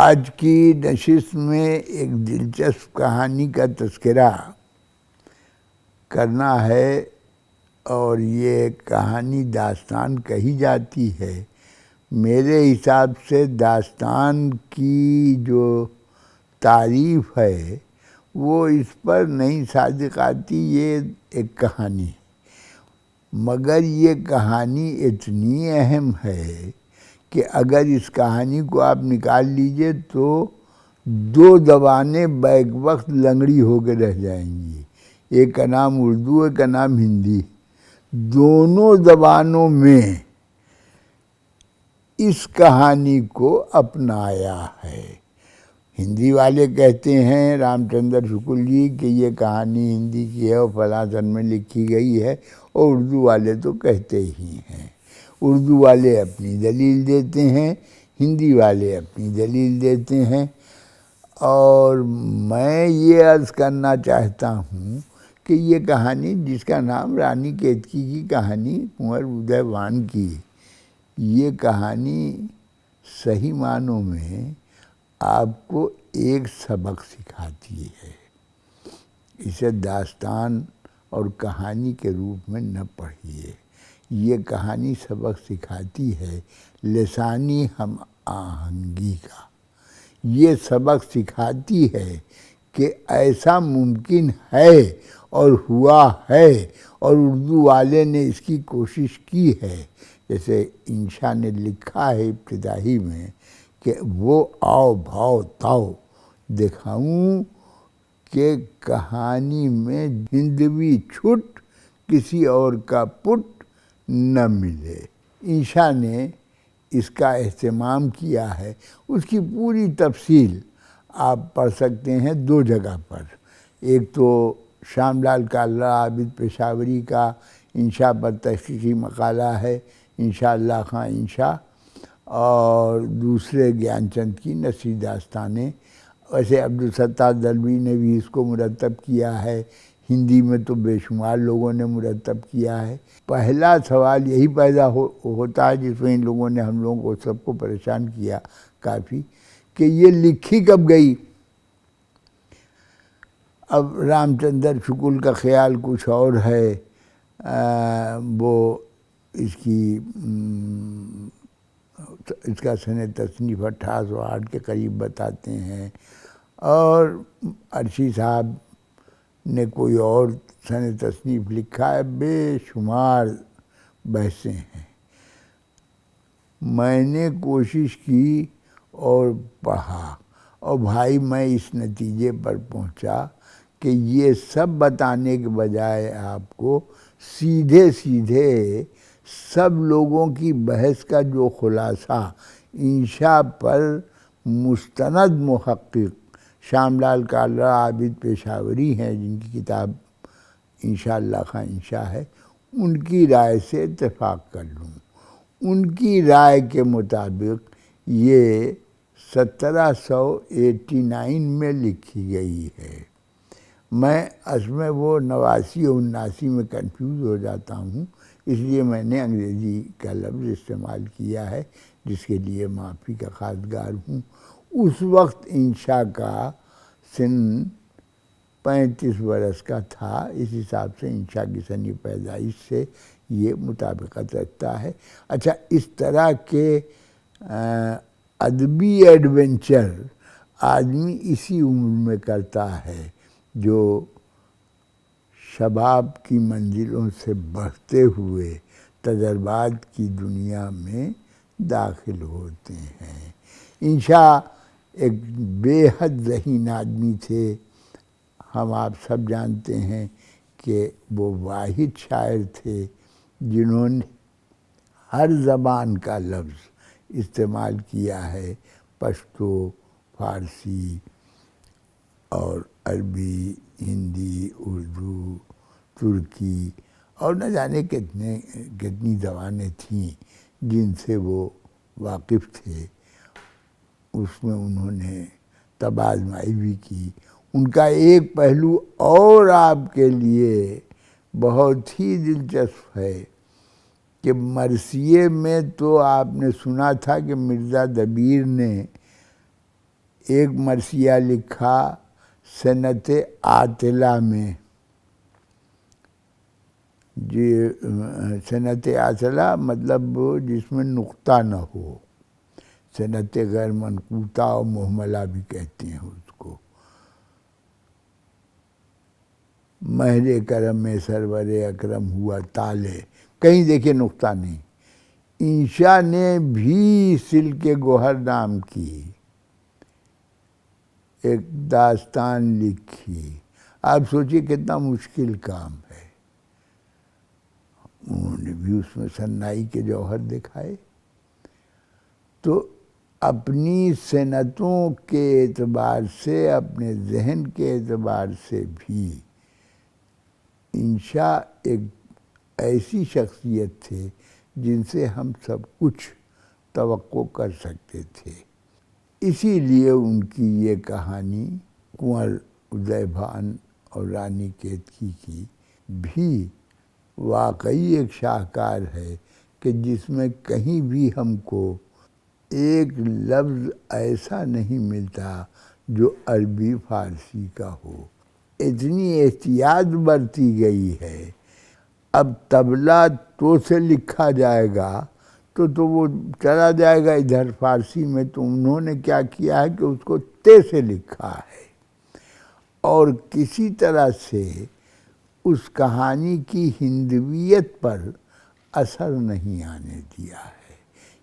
آج کی نشست میں ایک دلچسپ کہانی کا تذکرہ کرنا ہے، اور یہ کہانی داستان کہی جاتی ہے۔ میرے حساب سے داستان کی جو تعریف ہے وہ اس پر نہیں صادق آتی، یہ ایک کہانی ہے، مگر یہ کہانی اتنی اہم ہے کہ اگر اس کہانی کو آپ نکال لیجئے تو دو زبانیں بیک وقت لنگڑی ہو کے رہ جائیں گی، ایک کا نام اردو، ایک کا نام ہندی۔ دونوں زبانوں میں اس کہانی کو اپنایا ہے۔ ہندی والے کہتے ہیں رام چندر شکل جی کہ یہ کہانی ہندی کی ہے اور فلاں سن میں لکھی گئی ہے، اور اردو والے تو کہتے ہی ہیں۔ اردو والے اپنی دلیل دیتے ہیں، ہندی والے اپنی دلیل دیتے ہیں، اور میں یہ عرض کرنا چاہتا ہوں کہ یہ کہانی، جس کا نام رانی کیتکی کی کہانی کنور ادے بھان کی، یہ کہانی صحیح معنوں میں آپ کو ایک سبق سکھاتی ہے۔ اسے داستان اور کہانی کے روپ میں نہ پڑھیے۔ یہ کہانی سبق سکھاتی ہے لسانی ہم آہنگی کا۔ یہ سبق سکھاتی ہے کہ ایسا ممکن ہے اور ہوا ہے، اور اردو والے نے اس کی کوشش کی ہے۔ جیسے انشا نے لکھا ہے ابتدائی میں کہ وہ آؤ بھاؤ تاؤ دکھاؤں کہ کہانی میں ہندوی چھٹ کسی اور کا پٹ نہ ملے۔ انشا نے اس کا اہتمام کیا ہے۔ اس کی پوری تفصیل آپ پڑھ سکتے ہیں دو جگہ پر۔ ایک تو شام لال کالرا عابد پشاوری کا انشا پر تحقیقی مقالہ ہے، انشاء اللہ خاں انشا، اور دوسرے گیان چند کی نثری داستانیں۔ ویسے عبدالستار دلوی نے بھی اس کو مرتب کیا ہے، ہندی میں تو بے شمار لوگوں نے مرتب کیا ہے۔ پہلا سوال یہی پیدا ہوتا ہے، جس میں ان لوگوں نے ہم لوگوں کو سب کو پریشان کیا کافی، کہ یہ لکھی کب گئی؟ اب رام چندر شکل کا خیال کچھ اور ہے، وہ اس کا سن تصنیف 1808 کے قریب بتاتے ہیں، اور عرشی صاحب نے کوئی اور سن تصنیف لکھا ہے۔ بے شمار بحثیں ہیں۔ میں نے کوشش کی اور پڑھا، اور بھائی میں اس نتیجے پر پہنچا کہ یہ سب بتانے کے بجائے آپ کو سیدھے سیدھے سب لوگوں کی بحث کا جو خلاصہ انشا پر مستند محقق شام لال کالرا عابد پشاوری ہیں، جن کی کتاب انشاء اللہ خاں انشا ہے، ان کی رائے سے اتفاق کر لوں۔ ان کی رائے کے مطابق یہ 1789 میں لکھی گئی ہے۔ میں اصل میں وہ 89 اور 79 میں کنفیوز ہو جاتا ہوں، اس لیے میں نے انگریزی کا لفظ استعمال کیا ہے، جس کے لیے معافی کا خواستگار ہوں۔ اس وقت انشا کا سن 35 برس کا تھا، اس حساب سے انشا کی سنِ پیدائش سے یہ مطابقت رکھتا ہے۔ اچھا، اس طرح کے ادبی ایڈونچر آدمی اسی عمر میں کرتا ہے جو شباب کی منزلوں سے بڑھتے ہوئے تجربات کی دنیا میں داخل ہوتے ہیں۔ انشا ایک بے حد ذہین آدمی تھے۔ ہم آپ سب جانتے ہیں کہ وہ واحد شاعر تھے جنہوں نے ہر زبان کا لفظ استعمال کیا ہے، پشتو، فارسی اور عربی، ہندی، اردو، ترکی، اور نہ جانے کتنی زبانیں تھیں جن سے وہ واقف تھے۔ اس میں انہوں نے طب آزمائی بھی کی۔ ان کا ایک پہلو اور آپ کے لیے بہت ہی دلچسپ ہے کہ مرثیے میں تو آپ نے سنا تھا کہ مرزا دبیر نے ایک مرثیہ لکھا سنت عاطلہ میں، جی سنت عاطلہ مطلب جس میں نقطہ نہ ہو، سنت غیر منقوطہ و مہملہ بھی کہتے ہیں اس کو۔ مہر کرم میں سرور اکرم ہوا تالے، کہیں دیکھے نقطہ نہیں۔ انشا نے بھی سلک گوہر نام کی ایک داستان لکھی۔ آپ سوچیے کتنا مشکل کام ہے، انہوں نے بھی اس میں سنائی کے جوہر دکھائے۔ تو اپنی صنعتوں کے اعتبار سے، اپنے ذہن کے اعتبار سے بھی انشا ایک ایسی شخصیت تھے جن سے ہم سب کچھ توقع کر سکتے تھے۔ اسی لیے ان کی یہ کہانی کنور ادے بھان اور رانی کیتکی کی بھی واقعی ایک شاہکار ہے کہ جس میں کہیں بھی ہم کو ایک لفظ ایسا نہیں ملتا جو عربی فارسی کا ہو۔ اتنی احتیاط برتی گئی ہے۔ اب طبلہ تو سے لکھا جائے گا تو وہ چلا جائے گا ادھر فارسی میں، تو انہوں نے کیا کیا ہے کہ اس کو تے سے لکھا ہے اور کسی طرح سے اس کہانی کی ہندویت پر اثر نہیں آنے دیا ہے۔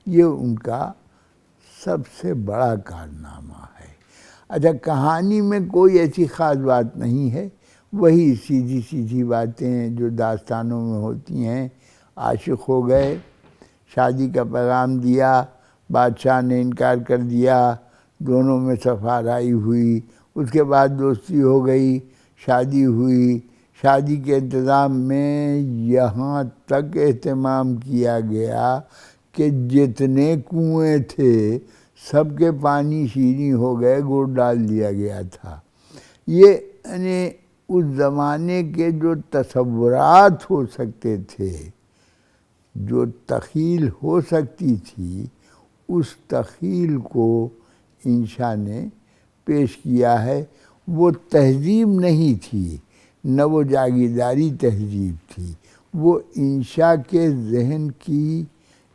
یہ ان کا سب سے بڑا کارنامہ ہے۔ اچھا، کہانی میں کوئی ایسی خاص بات نہیں ہے، وہی سیدھی سیدھی باتیں جو داستانوں میں ہوتی ہیں۔ عاشق ہو گئے، شادی کا پیغام دیا، بادشاہ نے انکار کر دیا، دونوں میں سفارائی ہوئی، اس کے بعد دوستی ہو گئی، شادی ہوئی۔ شادی کے انتظام میں یہاں تک اہتمام کیا گیا کہ جتنے کنویں تھے سب کے پانی شیریں ہو گئے، گڑ ڈال دیا گیا تھا۔ یہ یعنی اس زمانے کے جو تصورات ہو سکتے تھے، جو تخیل ہو سکتی تھی، اس تخیل کو انشا نے پیش کیا ہے۔ وہ تہذیب نہیں تھی، نہ وہ جاگیرداری تہذیب تھی، وہ انشا کے ذہن کی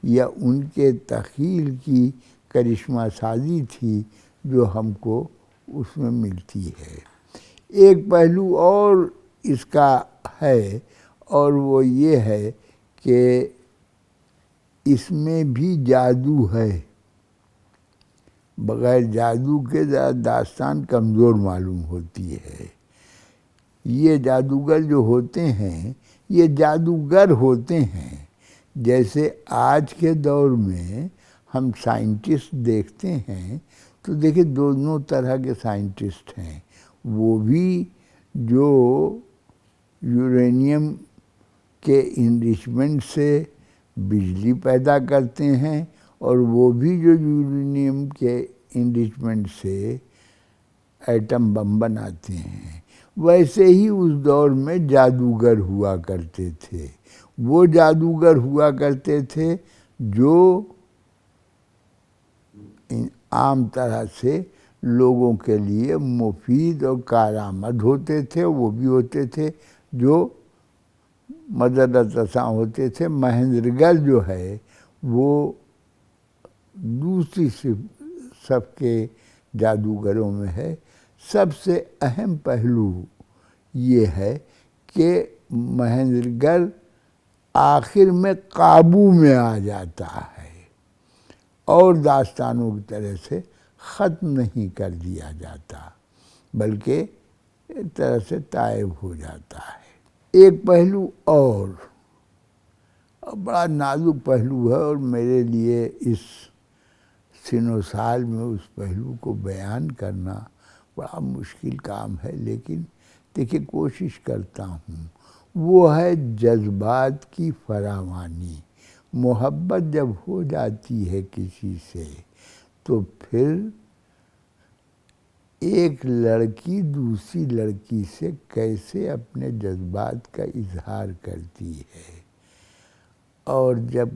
یا ان کے تخیل کی کرشمہ سازی تھی جو ہم کو اس میں ملتی ہے۔ ایک پہلو اور اس کا ہے، اور وہ یہ ہے کہ اس میں بھی جادو ہے۔ بغیر جادو کے داستان کمزور معلوم ہوتی ہے۔ یہ جادوگر جو ہوتے ہیں، یہ جادوگر ہوتے ہیں۔ جیسے آج کے دور میں ہم سائنٹسٹ دیکھتے ہیں تو دیکھیں دونوں طرح کے سائنٹسٹ ہیں۔ وہ بھی جو یورینیم کے انریچمنٹ سے بجلی پیدا کرتے ہیں، اور وہ بھی جو یورینیم کے انریچمنٹ سے ایٹم بم بناتے ہیں۔ ویسے ہی اس دور میں جادوگر ہوا کرتے تھے۔ وہ جادوگر ہوا کرتے تھے جو عام طرح سے لوگوں کے لیے مفید اور کارآمد ہوتے تھے۔ وہ بھی ہوتے تھے جو مدد رساں ہوتے تھے۔ مہندرگڑھ جو ہے وہ دوسری صف کے جادوگروں میں ہے۔ سب سے اہم پہلو یہ ہے کہ مہندرگڑھ آخر میں قابو میں آ جاتا ہے اور داستانوں کی طرح سے ختم نہیں کر دیا جاتا، بلکہ ایک طرح سے تائب ہو جاتا ہے۔ ایک پہلو اور بڑا نازک پہلو ہے، اور میرے لیے اس سن و سال میں اس پہلو کو بیان کرنا بڑا مشکل کام ہے، لیکن دیکھیے کوشش کرتا ہوں۔ وہ ہے جذبات کی فراوانی۔ محبت جب ہو جاتی ہے کسی سے تو پھر ایک لڑکی دوسری لڑکی سے کیسے اپنے جذبات کا اظہار کرتی ہے، اور جب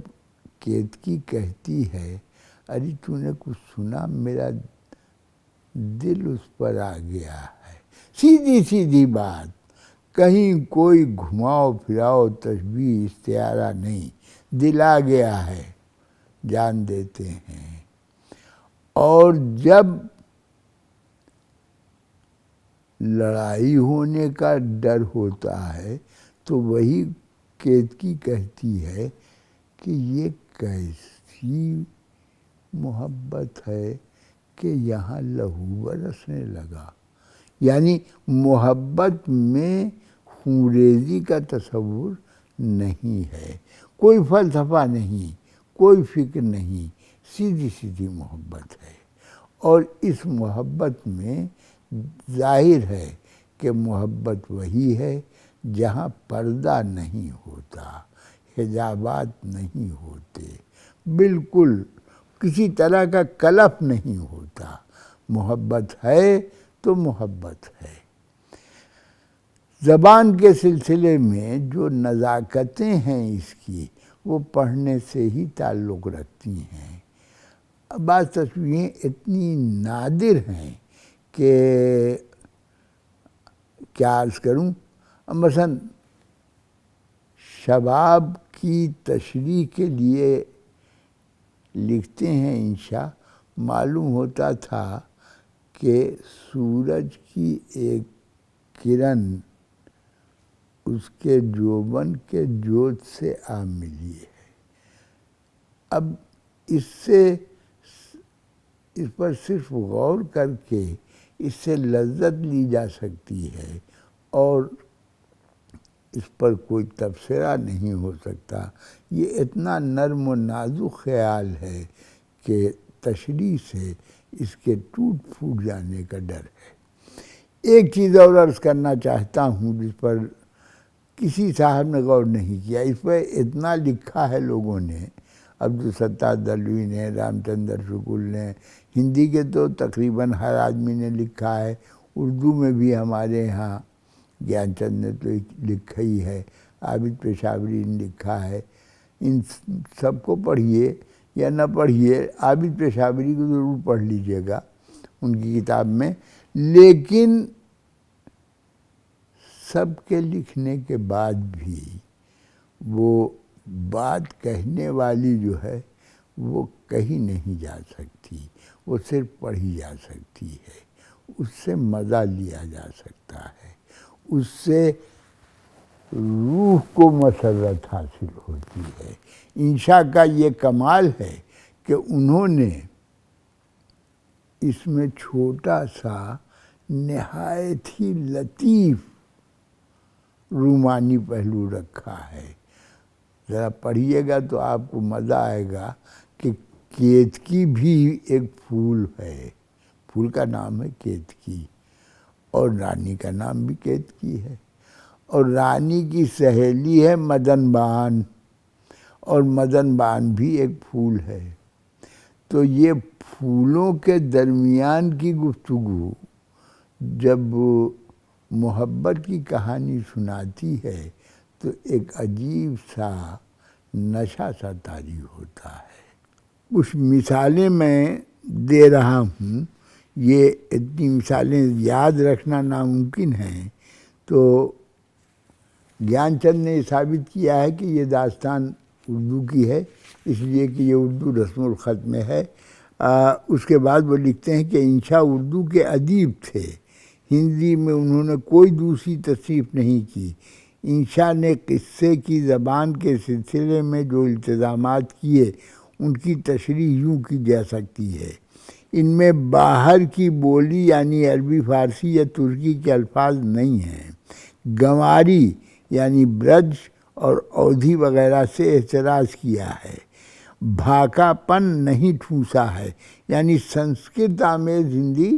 کیتکی کہتی ہے ارے تو نے کچھ سنا، میرا دل اس پر آ گیا ہے۔ سیدھی سیدھی بات، کہیں کوئی گھماؤ پھراؤ تشبیہ استعارہ نہیں، دل آ گیا ہے، جان دیتے ہیں۔ اور جب لڑائی ہونے کا ڈر ہوتا ہے تو وہی کیتکی کہتی ہے کہ یہ کیسی محبت ہے کہ یہاں لہو برسنے لگا۔ یعنی محبت میں خونریزی کا تصور نہیں ہے، کوئی فلسفہ نہیں، کوئی فکر نہیں، سیدھی سیدھی محبت ہے۔ اور اس محبت میں ظاہر ہے کہ محبت وہی ہے جہاں پردہ نہیں ہوتا، حجابات نہیں ہوتے، بالکل کسی طرح کا کلف نہیں ہوتا۔ محبت ہے تو محبت ہے۔ زبان کے سلسلے میں جو نزاکتیں ہیں اس کی، وہ پڑھنے سے ہی تعلق رکھتی ہیں۔ بعض تصویریں اتنی نادر ہیں کہ کیا عرض کروں، مثلاً شباب کی تشریح کے لیے لکھتے ہیں انشا، معلوم ہوتا تھا کہ سورج کی ایک کرن اس کے جوبن کے جوت سے آ ملی ہے۔ اب اس پر صرف غور کر کے اس سے لذت لی جا سکتی ہے، اور اس پر کوئی تبصرہ نہیں ہو سکتا۔ یہ اتنا نرم و نازک خیال ہے کہ تشریح سے اس کے ٹوٹ پھوٹ جانے کا ڈر ہے۔ ایک چیز اور عرض کرنا چاہتا ہوں جس پر کسی صاحب نے غور نہیں کیا، اس پہ اتنا لکھا ہے لوگوں نے، عبدالستار دلوی نے، رام چندر شکل نے، ہندی کے تو تقریباً ہر آدمی نے لکھا ہے، اردو میں بھی ہمارے ہاں گیان چند نے تو لکھا ہی ہے، عابد پشاوری نے لکھا ہے۔ ان سب کو پڑھیے یا نہ پڑھیے، عابد پشاوری کو ضرور پڑھ لیجیے گا ان کی کتاب میں۔ لیکن سب کے لکھنے کے بعد بھی وہ بات کہنے والی جو ہے وہ کہی نہیں جا سکتی، وہ صرف پڑھی جا سکتی ہے، اس سے مزہ لیا جا سکتا ہے، اس سے روح کو مسرت حاصل ہوتی ہے۔ انشا کا یہ کمال ہے کہ انہوں نے اس میں چھوٹا سا نہایت ہی لطیف رومانی پہلو رکھا ہے۔ ذرا پڑھیے گا تو آپ کو مزہ آئے گا کہ کیتکی بھی ایک پھول ہے، پھول کا نام ہے کیتکی، اور رانی کا نام بھی کیتکی ہے، اور رانی کی سہیلی ہے مدن بان، اور مدن بان بھی ایک پھول ہے۔ تو یہ پھولوں کے درمیان کی گفتگو جب محبت کی کہانی سناتی ہے تو ایک عجیب سا نشہ سا طاری ہوتا ہے۔ کچھ مثالیں میں دے رہا ہوں، یہ اتنی مثالیں یاد رکھنا ناممکن ہیں، تو گیان چند نے ثابت کیا ہے کہ یہ داستان اردو کی ہے، اس لیے کہ یہ اردو رسم الخط میں ہے۔ اس کے بعد وہ لکھتے ہیں کہ انشا اردو کے ادیب تھے، ہندی میں انہوں نے کوئی دوسری تصنیف نہیں کی۔ انشا نے قصے کی زبان کے سلسلے میں جو التزامات کیے ان کی تشریح یوں کی جا سکتی ہے، ان میں باہر کی بولی یعنی عربی، فارسی یا ترکی کے الفاظ نہیں ہیں، گنواری یعنی برج اور اودھی وغیرہ سے احتراز کیا ہے، بھاکا پن نہیں ٹھونسا ہے، یعنی سنسکرت آمیز ہندی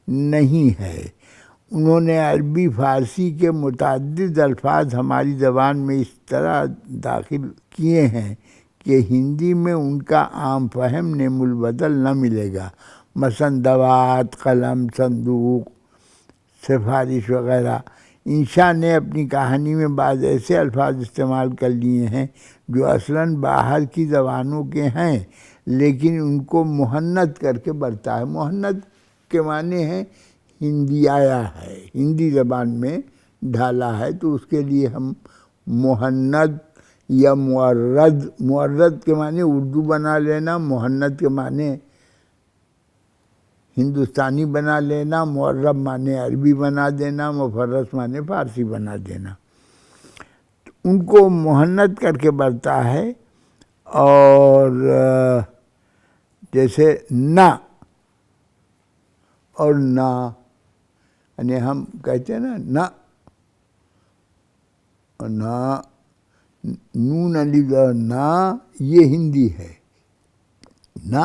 نہیں ہے۔ انہوں نے عربی فارسی کے متعدد الفاظ ہماری زبان میں اس طرح داخل کیے ہیں کہ ہندی میں ان کا عام فہم نعم البدل نہ ملے گا، مثلاً دوات، قلم، صندوق، سفارش وغیرہ۔ انشا نے اپنی کہانی میں بعض ایسے الفاظ استعمال کر لیے ہیں جو اصلاً باہر کی زبانوں کے ہیں، لیکن ان کو مہنت کر کے برتا ہے۔ مہنت کے معنی ہے ہندی آیا ہے، ہندی زبان میں ڈھالا ہے، تو اس کے لیے ہم مہند یا معرد کے معنی اردو بنا لینا، مہند کے معنی ہندوستانی بنا لینا، معرب معنی عربی بنا دینا، مفرس معنی فارسی بنا دینا، ان کو مہند کر کے بڑھتا ہے۔ اور جیسے نہ اور نا، یعنی ہم کہتے ہیں نا نا، نون الف نا، یہ ہندی ہے، نا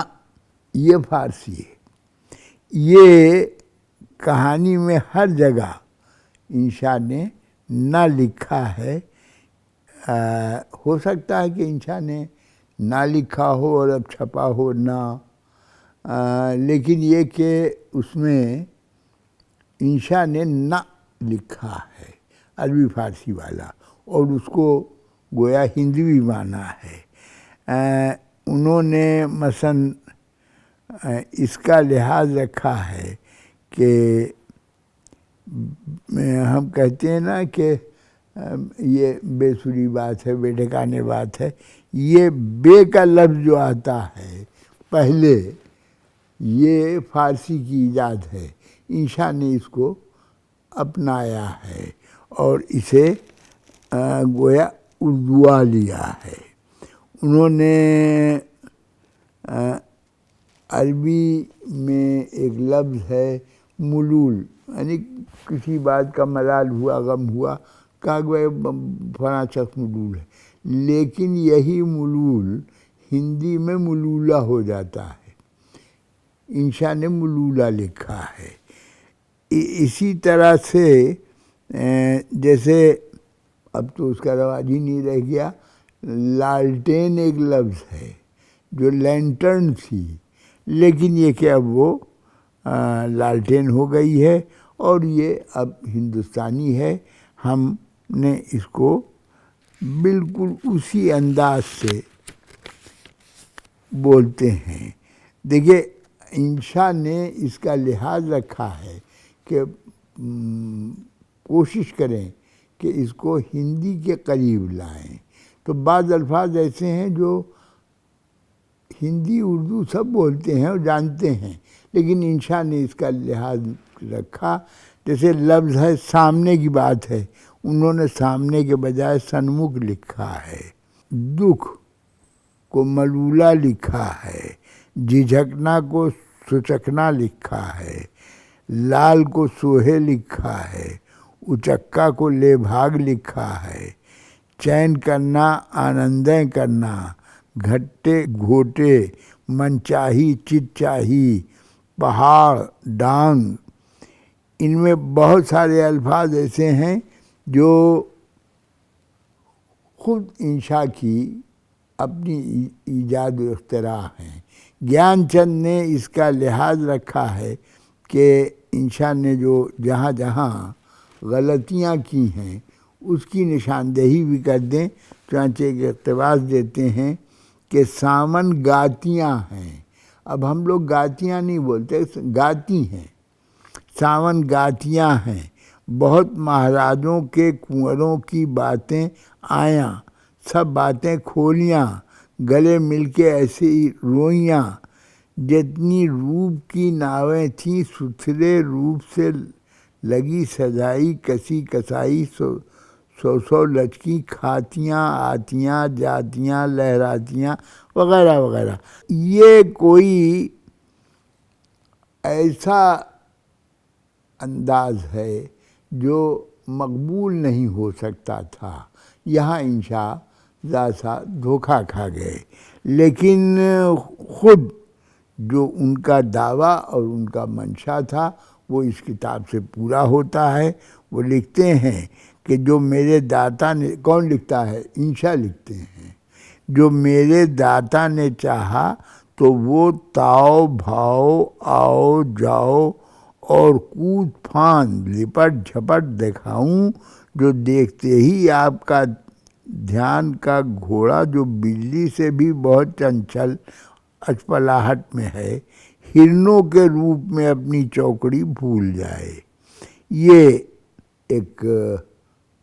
یہ فارسی ہے۔ یہ کہانی میں ہر جگہ انشا نے نہ لکھا ہے، ہو سکتا ہے کہ انشا نے نہ لکھا ہو اور اب چھپا ہو نہ، لیکن یہ کہ اس میں انشا نے نہ لکھا ہے عربی فارسی والا، اور اس کو گویا ہندوی مانا ہے۔ انہوں نے مثلاً اس کا لحاظ رکھا ہے کہ ہم کہتے ہیں نا کہ یہ بے سری بات ہے، بے ٹھکانے بات ہے، یہ بے کا لفظ جو آتا ہے پہلے، یہ فارسی کی ایجاد ہے، انشا نے اس کو اپنایا ہے اور اسے گویا اردوا لیا ہے۔ انہوں نے عربی میں ایک لفظ ہے ملول، یعنی کسی بات کا ملال ہوا، غم ہوا، کہا گیا فلاں شخص ملول ہے، لیکن یہی ملول ہندی میں ملولہ ہو جاتا ہے، انشا نے ملولہ لکھا ہے۔ اسی طرح سے جیسے اب تو اس کا رواج ہی نہیں رہ گیا، لالٹین ایک لفظ ہے جو لینٹرن تھی، لیکن یہ کہ اب وہ لالٹین ہو گئی ہے اور یہ اب ہندوستانی ہے، ہم نے اس کو بالکل اسی انداز سے بولتے ہیں۔ دیکھیے انشا نے اس کا لحاظ رکھا ہے کہ کوشش کریں کہ اس کو ہندی کے قریب لائیں، تو بعض الفاظ ایسے ہیں جو ہندی اردو سب بولتے ہیں اور جانتے ہیں، لیکن انشا نے اس کا لحاظ رکھا۔ جیسے لفظ ہے سامنے کی بات ہے، انہوں نے سامنے کے بجائے سنمکھ لکھا ہے، دکھ کو ملولہ لکھا ہے، جھجکنا کو سچکنا لکھا ہے، لال کو سوہے لکھا ہے، اچکا کو لے بھاگ لکھا ہے، چین کرنا آنندیں کرنا، گھٹے گھوٹے، منچاہی چت چاہی، پہاڑ ڈانگ، ان میں بہت سارے الفاظ ایسے ہیں جو خود انشا کی اپنی ایجاد و اختراع ہیں۔ گیان چند نے اس کا لحاظ رکھا ہے کہ انشا نے جو جہاں جہاں غلطیاں کی ہیں اس کی نشاندہی بھی کر دیں، چنانچہ ایک اقتباس دیتے ہیں کہ سامن گاتیاں ہیں، اب ہم لوگ گاتیاں نہیں بولتے، گاتی ہیں، ساون گاتیاں ہیں، بہت مہارجوں کے کنوروں کی باتیں آیاں، سب باتیں کھولیاں، گلے مل کے ایسی روئیاں، جتنی روپ کی ناویں تھیں ستھرے روپ سے لگی سجائی، کسی کسائی سو لچکی، کھاتیاں آتیاں جاتیاں لہراتیاں، وغیرہ وغیرہ۔ یہ کوئی ایسا انداز ہے جو مقبول نہیں ہو سکتا تھا، یہاں انشا ذرا سا دھوکہ کھا گئے، لیکن خود جو ان کا دعویٰ اور ان کا منشا تھا وہ اس کتاب سے پورا ہوتا ہے۔ وہ لکھتے ہیں کہ جو میرے داتا نے، کون لکھتا ہے؟ انشا لکھتے ہیں، جو میرے داتا نے چاہا تو وہ تاؤ بھاؤ آؤ جاؤ اور کود پھاند لپٹ جھپٹ دکھاؤں، جو دیکھتے ہی آپ کا دھیان کا گھوڑا جو بجلی سے بھی بہت چنچل اچپلاہٹ میں ہے، ہرنوں کے روپ میں اپنی چوکڑی بھول جائے۔ یہ ایک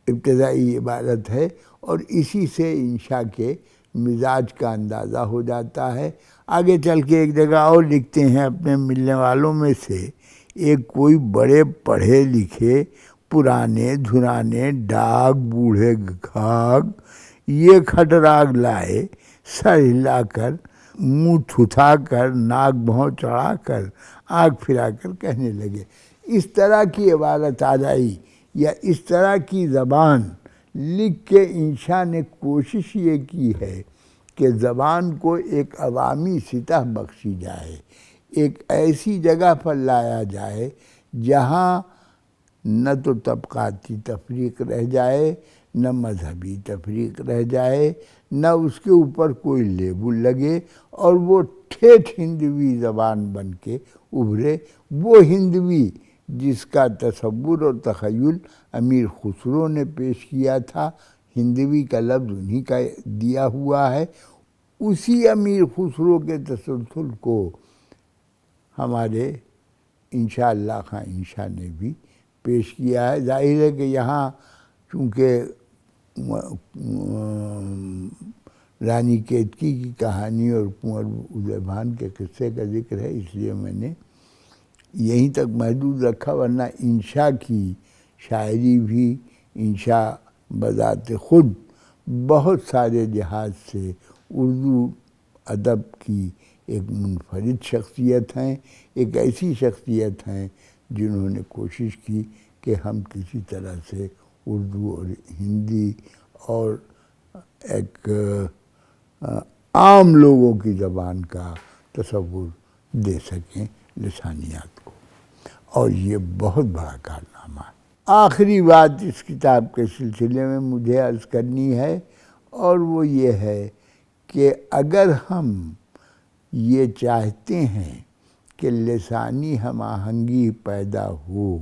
ابتدائی عبارت ہے اور اسی سے انشاء کے مزاج کا اندازہ ہو جاتا ہے۔ آگے چل کے ایک جگہ اور لکھتے ہیں، اپنے ملنے والوں میں سے ایک کوئی بڑے پڑھے لکھے پرانے دھرانے ڈاک بوڑھے گھاگ یہ کھٹراگ لائے، سر ہلا کر منہ تھتھا کر ناک بھوں چڑھا کر آنکھ پھرا کر کہنے لگے۔ اس طرح کی عبارت آرائی یا اس طرح کی زبان لکھ کے انشاء نے کوشش یہ کی ہے کہ زبان کو ایک عوامی سطح بخشی جائے، ایک ایسی جگہ پر لایا جائے جہاں نہ تو طبقاتی تفریق رہ جائے، نہ مذہبی تفریق رہ جائے، نہ اس کے اوپر کوئی لیبل لگے، اور وہ ٹھیٹھ ہندوی زبان بن کے ابھرے، وہ ہندوی جس کا تصور اور تخیل امیر خسرو نے پیش کیا تھا۔ ہندوی کا لفظ انہی کا دیا ہوا ہے۔ اسی امیر خسرو کے تسلسل کو ہمارے انشاءاللہ خاں انشاء نے بھی پیش کیا ہے۔ ظاہر ہے کہ یہاں چونکہ رانی کیتکی کی کہانی اور کنور ادے بھان کے قصے کا ذکر ہے، اس لیے میں نے یہیں تک محدود رکھا، ورنہ انشاء کی شاعری بھی انشاء بذات خود بہت سارے لحاظ سے اردو ادب کی ایک منفرد شخصیت ہیں، ایک ایسی شخصیت ہیں جنہوں نے کوشش کی کہ ہم کسی طرح سے اردو اور ہندی اور ایک عام لوگوں کی زبان کا تصور دے سکیں لسانیات کو، اور یہ بہت بڑا کارنامہ ہے۔ آخری بات اس کتاب کے سلسلے میں مجھے عرض کرنی ہے، اور وہ یہ ہے کہ اگر ہم یہ چاہتے ہیں کہ لسانی ہم آہنگی پیدا ہو،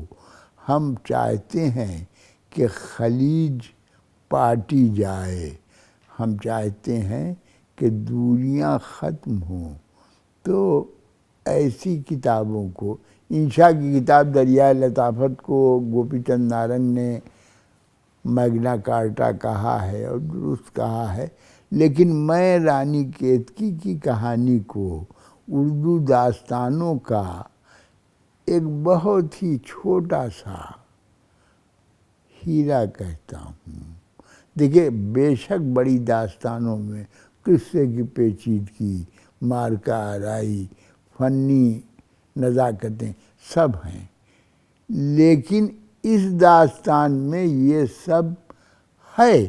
ہم چاہتے ہیں کہ خلیج پاٹی جائے، ہم چاہتے ہیں کہ دوریاں ختم ہوں، تو ایسی کتابوں کو، انشاء کی کتاب دریائے لطافت کو گوپی چند نارنگ نے میگنا کارٹا کہا ہے اور درست کہا ہے، لیکن میں رانی کیتکی کی کہانی کو اردو داستانوں کا ایک بہت ہی چھوٹا سا ہیرا کہتا ہوں۔ دیکھیں، بے شک بڑی داستانوں میں قصے کی پیچیدگی، مارکا آرائی، فنی نزاکتیں سب ہیں، لیکن اس داستان میں یہ سب ہے۔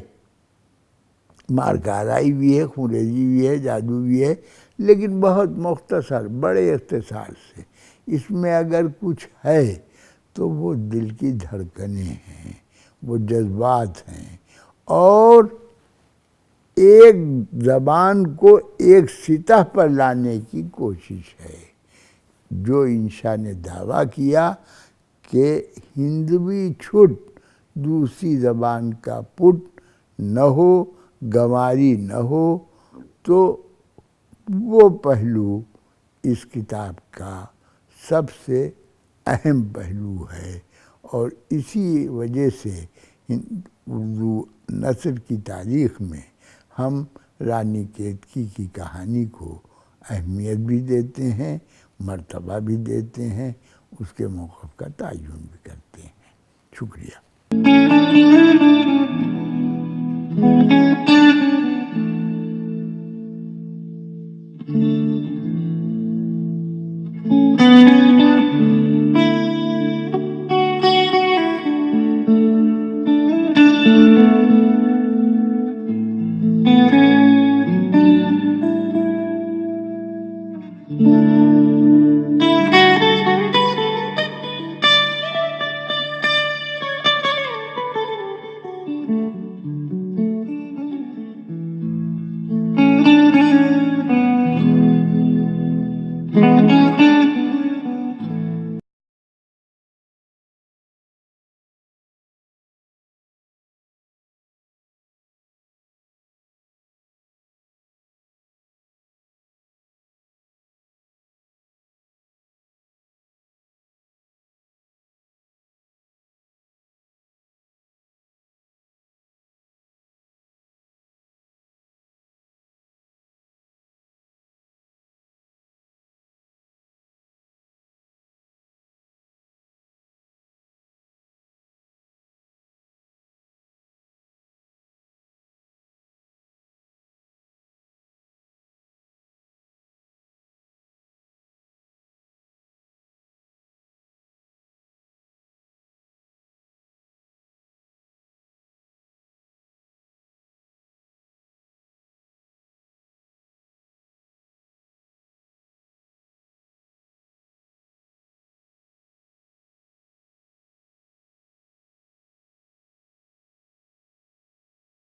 مارکا آرائی بھی ہے، خونریزی بھی ہے، جادو بھی ہے، لیکن بہت مختصر، بڑے اختصار سے۔ اس میں اگر کچھ ہے تو وہ دل کی دھڑکنیں ہیں، وہ جذبات ہیں، اور ایک زبان کو ایک سطح پر لانے کی کوشش ہے۔ جو انشاء نے دعویٰ کیا کہ ہندوی چھٹ دوسری زبان کا پٹ نہ ہو، گنواری نہ ہو، تو وہ پہلو اس کتاب کا سب سے اہم پہلو ہے، اور اسی وجہ سے اردو نثر کی تاریخ میں ہم رانی کیتکی کی کہانی کو اہمیت بھی دیتے ہیں، مرتبہ بھی دیتے ہیں، اس کے موقف کا تعین بھی کرتے ہیں۔ شکریہ۔